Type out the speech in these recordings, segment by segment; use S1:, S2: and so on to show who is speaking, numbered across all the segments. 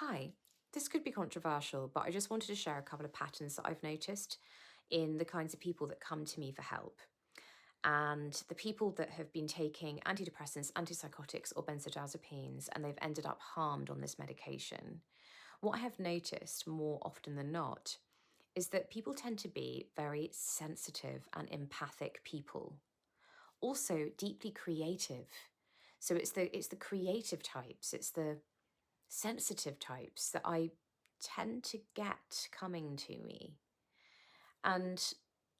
S1: Hi, this could be controversial, but I just wanted to share a couple of patterns that I've noticed in the kinds of people that come to me for help. And the people that have been taking antidepressants, antipsychotics, or benzodiazepines, and they've ended up harmed on this medication. What I have noticed more often than not is that people tend to be very sensitive and empathic people, also deeply creative. So it's the creative types, it's the sensitive types that I tend to get coming to me. And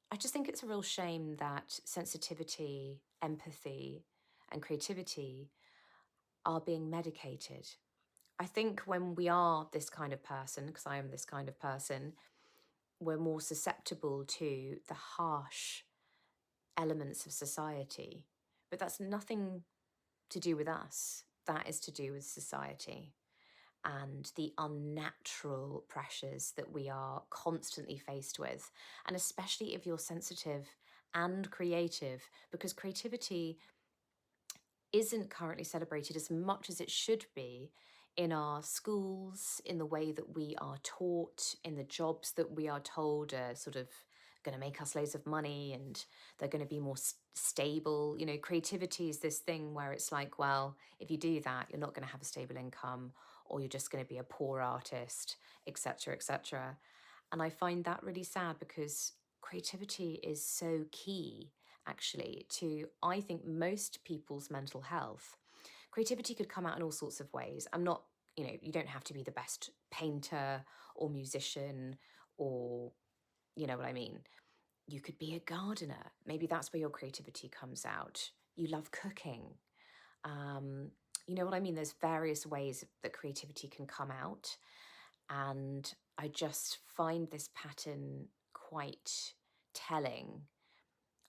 S1: I just think it's a real shame that sensitivity, empathy, and creativity are being medicated. I think when we are this kind of person, because I am this kind of person, we're more susceptible to the harsh elements of society. But that's nothing to do with us, that is to do with society and the unnatural pressures that we are constantly faced with. And especially if you're sensitive and creative, because creativity isn't currently celebrated as much as it should be in our schools, in the way that we are taught, in the jobs that we are told are sort of going to make us loads of money and they're going to be more stable. You know, creativity is this thing where it's like, well, if you do that, you're not going to have a stable income or you're just going to be a poor artist, etc., etc. And I find that really sad because creativity is so key, actually, to, I think, most people's mental health. Creativity could come out in all sorts of ways. I'm not, you don't have to be the best painter or musician or, you know what I mean? You could be a gardener. Maybe that's where your creativity comes out. You love cooking. Um, you know what I mean? There's various ways that creativity can come out. And I just find this pattern quite telling.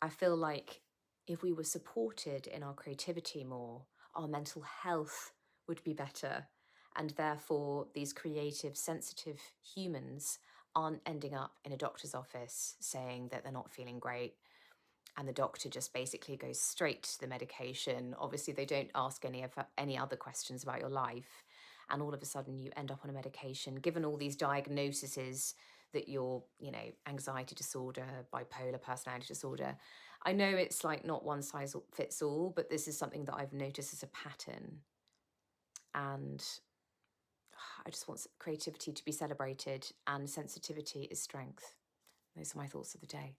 S1: I feel like if we were supported in our creativity more, our mental health would be better. And therefore, these creative, sensitive humans aren't ending up in a doctor's office saying that they're not feeling great. And the doctor just basically goes straight to the medication. Obviously, they don't ask any other questions about your life. And all of a sudden, you end up on a medication, given all these diagnoses that you're, anxiety disorder, bipolar personality disorder. I know it's like not one size fits all, but this is something that I've noticed as a pattern. And I just want creativity to be celebrated, and sensitivity is strength. Those are my thoughts of the day.